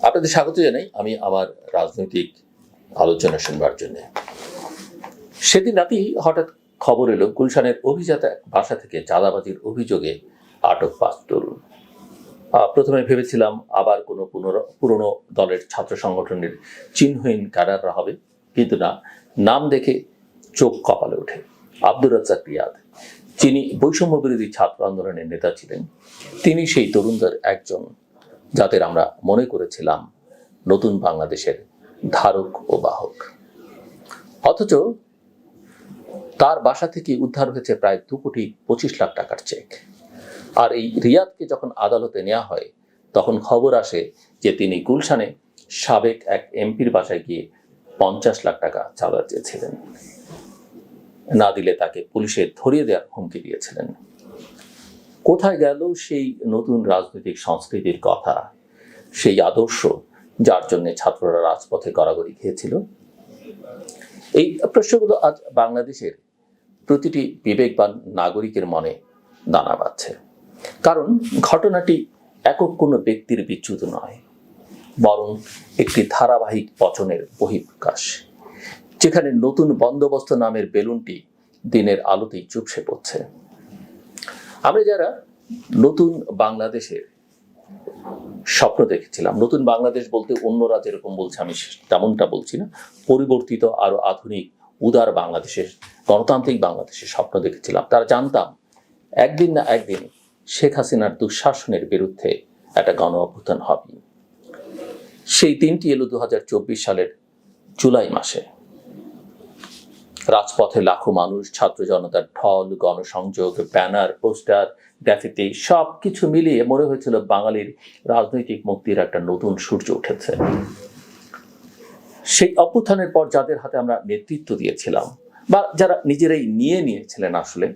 আপনাদের স্বাগত জানাই আমি আমার রাজনৈতিক আলোচনা শুনবার জন্য। সেদিন রাতেই হঠাৎ খবর এলো গুলশানের অভিজাত এক বাসা থেকে চাঁদাবাজির অভিযোগে আটক 5 তরুণ। প্রথমে ভেবেছিলাম আবার কোনো পুরনো দলের ছাত্র সংগঠনের চিহ্নহীন ক্যাডাররা হবে, কিন্তু না, নাম দেখে চোখ কপালে ওঠে। আব্দুর রাজ্জাক রিয়াদ, যিনি বৈষম্য বিরোধী ছাত্র আন্দোলনের নেতা ছিলেন, তিনি সেই তরুণদের একজন, যাদের আমরা মনে করেছিলাম নতুন বাংলাদেশের ধারক ও বাহক। অথচ তার বাসা থেকে উদ্ধার হয়েছে প্রায় 2,25,00,000 টাকার চেক। আর এই রিয়াদকে যখন আদালতে নেওয়া হয়, তখন খবর আসে যে তিনি গুলশানে সাবেক এক এমপির বাসায় গিয়ে 50 লাখ টাকা চাঁদা চেয়েছিলেন। না দিলে তাকে পুলিশে ধরিয়ে দেওয়ার হুমকি দিয়েছিলেন। কোথায় গেল সেই নতুন রাজনৈতিক সংস্কৃতির কথা, সেই আদর্শ যার জন্য ছাত্ররা রাজপথে গড়াগড়ি খেয়েছিল? এই প্রশ্নগুলো আজ বাংলাদেশের প্রতিটি বিবেকবান নাগরিকের মনে দানা বাঁধছে। কারণ ঘটনাটি একক কোনো ব্যক্তির বিচ্যুত নয়, বরং একটি ধারাবাহিক পচনের বহিঃপ্রকাশ, যেখানে নতুন বন্দোবস্ত নামের বেলুনটি দিনের আলোতেই চুপসে পড়ছে। আমরা যারা নতুন বাংলাদেশের স্বপ্ন দেখেছিলাম, নতুন বাংলাদেশ বলতে অন্যরা যেরকম বলছে আমি তেমনটা বলছি না, পরিবর্তিত আরো আধুনিক উদার বাংলাদেশের, গণতান্ত্রিক বাংলাদেশের স্বপ্ন দেখেছিলাম, তারা জানতাম একদিন না একদিন শেখ হাসিনার দুঃশাসনের বিরুদ্ধে একটা গণ অভ্যুত্থান হবে। সেই দিনটি এলো 2024 সালের জুলাই মাসে। রাজপথে লাখো মানুষ, ছাত্র জনতার ঢল, গণসংযোগ, ব্যানার, পোস্টার, গ্রাফিতি, সব কিছু মিলিয়ে মনে হয়েছিল বাঙালির রাজনৈতিক মুক্তির একটা নতুন সূর্য উঠেছে। সেই অভ্যুত্থানের পর যাদের হাতে আমরা নেতৃত্ব দিয়েছিলাম বা যারা নিজেরাই নিয়েছিলেন, আসলে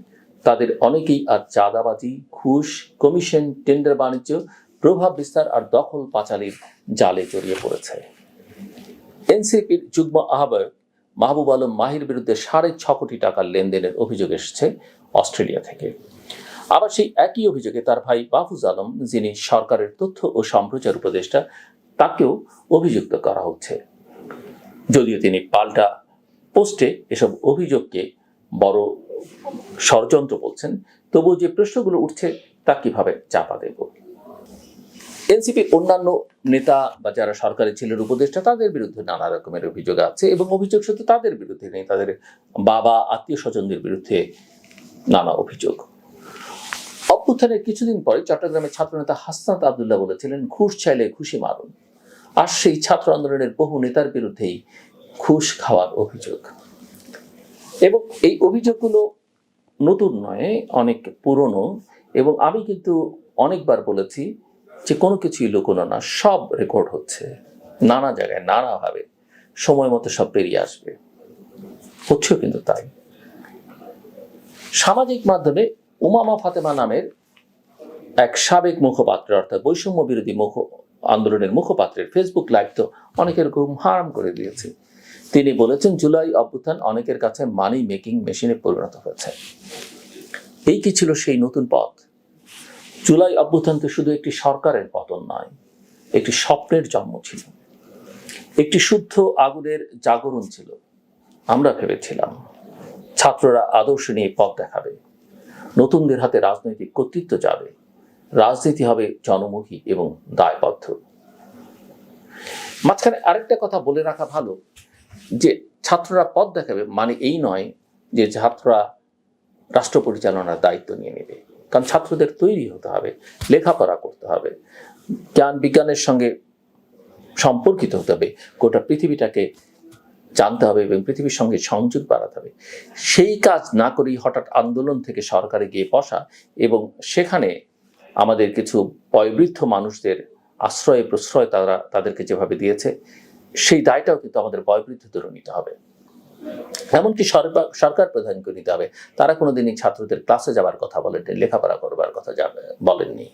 তাদের অনেকেই আজ চাঁদাবাজি, ঘুষ, কমিশন, টেন্ডার বাণিজ্য, প্রভাব বিস্তার আর দখল পাচালির জালে জড়িয়ে পড়েছে। এনসিপির যুগ্ম আহ্বায়ক মাহবুব আলম মাহির বিরুদ্ধে 6.5 কোটি টাকার লেনদেনের অভিযোগ এসেছে অস্ট্রেলিয়া থেকে। আবার সেই একই অভিযোগে তার ভাই মাহফুজ আলম, যিনি সরকারের তথ্য ও সম্প্রচার উপদেষ্টা, তাকেও অভিযুক্ত করা হচ্ছে। যদিও তিনি পাল্টা পোস্টে এসব অভিযোগকে বড় ষড়যন্ত্র বলছেন, তবুও যে প্রশ্নগুলো উঠছে তা কিভাবে চাপা দেব? এনসিপির অন্যান্য নেতা বা যারা সরকারি ছিলেন উপদেষ্টা, তাদের বিরুদ্ধে নানা রকমের অভিযোগ আছে, এবং অভিযোগ শুধু তাদের বিরুদ্ধে নেই, তাদের বাবা, আত্মীয় স্বজনদের বিরুদ্ধে নানা অভিযোগ। অভ্যুত্থানের কিছুদিন পরে চট্টগ্রামের ছাত্রনেতা হাসনাত আবদুল্লাহ বলেছিলেন, ঘুষ চাইলে ঘুষি মারুন। আর সেই ছাত্র আন্দোলনের বহু নেতার বিরুদ্ধেই ঘুষ খাওয়ার অভিযোগ। এবং এই অভিযোগগুলো নতুন নয়, অনেক পুরনো। এবং আমি কিন্তু অনেকবার বলেছি যে কোনো কিছুই লুকোনো না, সব রেকর্ড হচ্ছে নানা জায়গায়, নানাভাবে, সময় মতো সব বেরিয়ে আসবে। হচ্ছেও কিন্তু তাই। সামাজিক মাধ্যমে উমামা ফাতেমা নামের এক সাবেক মুখপাত্র, অর্থাৎ বৈষম্য বিরোধী আন্দোলনের মুখপাত্রের ফেসবুক লাইভ তো অনেকের ঘুম হারাম করে দিয়েছে। তিনি বলেছেন, জুলাই অভ্যুত্থান অনেকের কাছে মানি মেকিং মেশিনে পরিণত হয়েছে। এই কি ছিল সেই নতুন পথ? জুলাই অভ্যুত্থান তো শুধু একটি সরকারের পতন নয়, একটি স্বপ্নের জন্ম ছিল, একটি শুদ্ধ আগুনের জাগরণ ছিল। আমরা ভেবেছিলাম ছাত্ররা আদর্শ নিয়ে পথ দেখাবে, নতুনদের হাতে রাজনৈতিক কর্তৃত্ব যাবে, রাজনীতি হবে জনমুখী এবং দায়বদ্ধ। মাঝখানে আরেকটা কথা বলে রাখা ভালো, যে ছাত্ররা পথ দেখাবে মানে এই নয় যে ছাত্ররা রাষ্ট্র পরিচালনার দায়িত্ব নিয়ে নেবে। কারণ ছাত্রদের তৈরি হতে হবে, লেখাপড়া করতে হবে, জ্ঞান বিজ্ঞানের সঙ্গে সম্পর্কিত হতে হবে, গোটা পৃথিবীটাকে জানতে হবে এবং পৃথিবীর সঙ্গে সংযোগ বাড়াতে হবে। সেই কাজ না করেই হঠাৎ আন্দোলন থেকে সরকারে গিয়ে বসা এবং সেখানে আমাদের কিছু বয়োবৃদ্ধ মানুষদের আশ্রয় প্রশ্রয় তাদেরকে যেভাবে দিয়েছে, সেই দায়টাও কিন্তু আমাদের বয়োবৃদ্ধদেরও নিতে হবে। এমনকি সরকার প্রধানকে নিতে হবে। তারা কোনোদিনই ছাত্রদের ক্লাসে যাবার কথা বলেননি, লেখাপড়া করবার কথা বলেননি,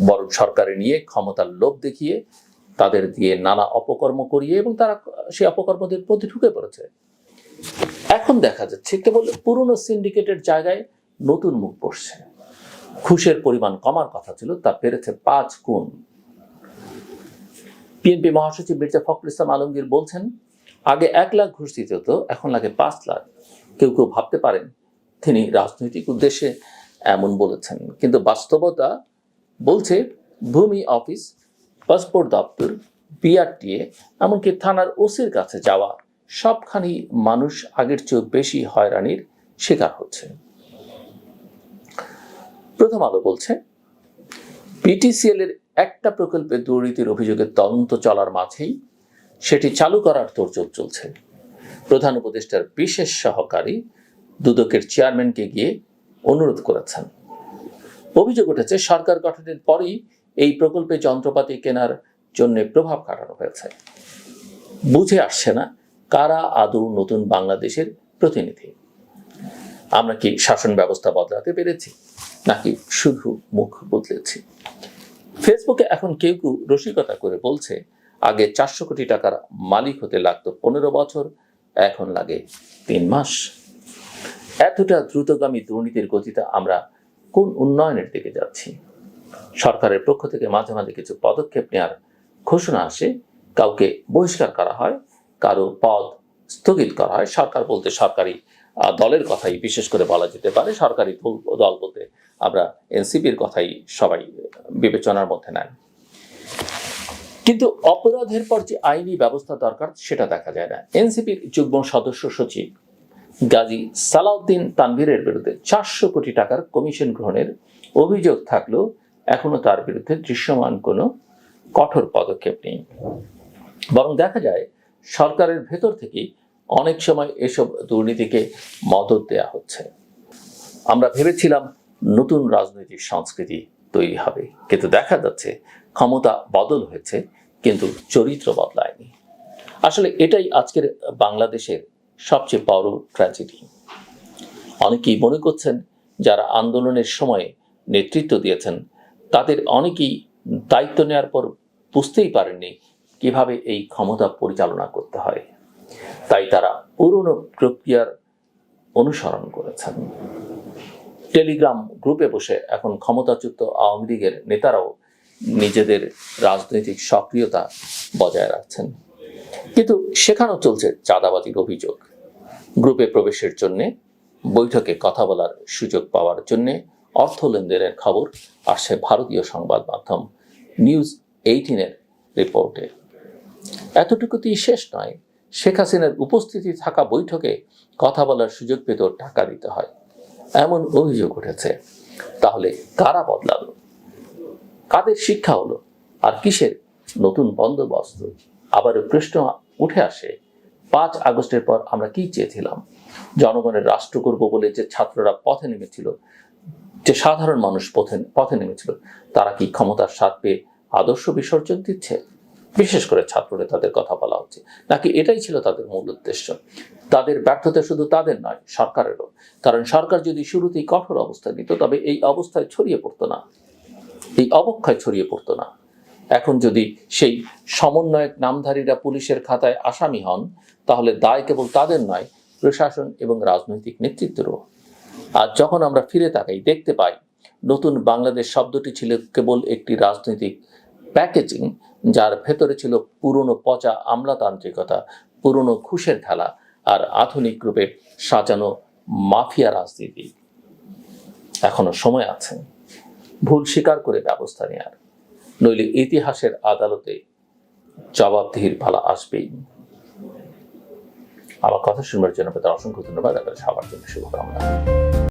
বরং সরকারে নিয়ে ক্ষমতার লোভ দেখিয়ে তাদের দিয়ে নানা অপকর্ম করিয়ে এবং তারা সেই অপকর্মদের প্রতি ঢুকে পড়েছে। এখন দেখা যাচ্ছে কেবল পুরনো সিন্ডিকেটের জায়গায় নতুন মুখ বসছে। ঘুষের পরিমাণ কমার কথা ছিল, তা বেড়েছে 5 গুণ। বিএনপি মহাসচিব মির্জা ফখরুল ইসলাম আলমগীর বলছেন, আগে 1 লাখ ঘুষ দিতে হতো, এখন লাগে 5 লাখ। কেউ কেউ ভাবতে পারেন তিনি রাজনৈতিক উদ্দেশ্যে এমন বলেছেন, কিন্তু বাস্তবতা বলছে ভূমি অফিস, পাসপোর্ট দপ্তর, বিআরটিএ, এমনকি থানার ওসির কাছে যাওয়া সবখানি মানুষ আগের চেয়ে বেশি হয়রানির শিকার হচ্ছে। প্রথম আলো বলছে, পিটিসিএল এর একটা প্রকল্পে দুর্নীতির অভিযোগের তদন্ত চলার মাঝেই সেটি চালু করার তোড়জোড় চলছে। প্রধান উপদেষ্টার বিশেষ সহকারী দুদকের চেয়ারম্যানকে গিয়ে অনুরোধ করেছেন। অভিযোগ উঠেছে, সরকার গঠনের পরই এই প্রকল্পে যন্ত্রপাতি কেনার জন্য প্রভাব খাটানো হয়েছে। বুঝে আসছে না কারা আদৌ নতুন বাংলাদেশের প্রতিনিধি। আমরা কি শাসন ব্যবস্থা বদলাতে পেরেছি, নাকি শুধু মুখ বদলেছি? ফেসবুকে এখন কেউ কেউ রসিকতা করে বলছে, আগে 400 কোটি টাকার মালিক হতে লাগতো 15 বছর, এখন লাগে 3 মাস। এতটা দ্রুতগামী দুর্নীতির গতিতে আমরা কোন উন্নয়নের দিকে যাচ্ছি? সরকারের পক্ষ থেকে মাঝে মাঝে কিছু পদক্ষেপ নেওয়ার ঘোষণা আসে, কাউকে বহিষ্কার করা হয়, কারো পদ স্থগিত করা হয়। সরকার বলতে সরকারি দলের কথাই বিশেষ করে বলা যেতে পারে। সরকারি দল বলতে আমরা এনসিপির কথাই সবাই বিবেচনার মধ্যে নেন। কিন্তু অপরাধের পর যে আইনি ব্যবস্থা দরকার সেটা দেখা যায় না। এনসিপির যুগ্ম সদস্য সচিব গাজী সালাউদ্দিন তানভীরের বিরুদ্ধে 400 কোটি টাকার কমিশন গ্রহণের অভিযোগ থাকলেও এখনো তার বিরুদ্ধে দৃশ্যমান কোনো কঠোর পদক্ষেপ নেই। বরং দেখা যায় সরকারের ভেতর থেকেই অনেক সময় এসব দুর্নীতিকে মদদ দেয়া হচ্ছে। আমরা ভেবেছিলাম নতুন রাজনৈতিক সংস্কৃতি তৈরি হবে, কিন্তু দেখা যাচ্ছে ক্ষমতা বদল হয়েছে, কিন্তু চরিত্র বদলায়নি। আসলে এটাই আজকের বাংলাদেশের সবচেয়ে বড় ট্র্যাজেডি। অনেকেই মনে করছেন যারা আন্দোলনের সময় নেতৃত্ব দিয়েছেন তাদের অনেকেই দায়িত্ব নেওয়ার পর বুঝতেই পারেননি কিভাবে এই ক্ষমতা পরিচালনা করতে হয়, তাই তারা পুরনো প্রক্রিয়ার অনুসরণ করেছেন। টেলিগ্রাম গ্রুপে বসে এখন ক্ষমতাচ্যুত আওয়ামী লীগের নেতারাও নিজেদের রাজনৈতিক সক্রিয়তা বজায় রাখছেন, কিন্তু সেখানেও চলছে চাঁদাবাজির অভিযোগ। গ্রুপে প্রবেশের জন্য, বৈঠকে কথা বলার সুযোগ পাওয়ার জন্য অর্থ লেনদেনের খবর আসছে ভারতীয় সংবাদ মাধ্যম নিউজ 18-এর রিপোর্টে। এতটুকুতেই শেষ নয়, শেখ হাসিনার উপস্থিতি থাকা বৈঠকে কথা বলার সুযোগ পেতেও টাকা দিতে হয়, এমন অভিযোগ উঠেছে। তাহলে কারা বদলালো? কাদের শিক্ষা হলো? আর কিসের নতুন বন্দোবস্ত? আবারও প্রশ্ন উঠে আসে, 5 আগস্টের পর আমরা কি চেয়েছিলাম? জনগণের রাষ্ট্র করব বলে যে ছাত্ররা পথে নেমেছিল, যে সাধারণ মানুষ পথে নেমেছিল, তারা কি ক্ষমতার স্বাদ পেয়ে আদর্শ বিসর্জন দিচ্ছে? বিশেষ করে ছাত্র নেতাদের কথা বলা হচ্ছে, নাকি এটাই ছিল তাদের মূল উদ্দেশ্য? তাদের ব্যর্থতা শুধু তাদের নয়, সরকারেরও। কারণ সরকার যদি শুরুতেই কঠোর অবস্থা নিত, তবে এই অবস্থায় ছড়িয়ে পড়তো না, এই অবক্ষয় ছড়িয়ে পড়তো না। এখন যদি সেই সমন্বয়ক নামধারীরা পুলিশের খাতায় আসামি হন, তাহলে দায় কেবল তাদের নয়, প্রশাসন এবং রাজনৈতিক নেতৃত্বেরও। আর যখন আমরা ফিরে তাকাই, দেখতে পাই নতুন বাংলাদেশ শব্দটি ছিল কেবল একটি রাজনৈতিক প্যাকেজিং, যার ভেতরে ছিল পুরনো পচা আমলাতান্ত্রিকতা, পুরনো ঘুষের খেলা, আর আধুনিক রূপে সাজানো মাফিয়া রাজনীতি। এখনো সময় আছে ভুল স্বীকার করে ব্যবস্থা নেওয়ার, নইলে ইতিহাসের আদালতে জবাবদিহির পালা আসবেই। আমার কথা শুনবার জন্য অসংখ্য ধন্যবাদ। আপনাদের সবার জন্য শুভকামনা।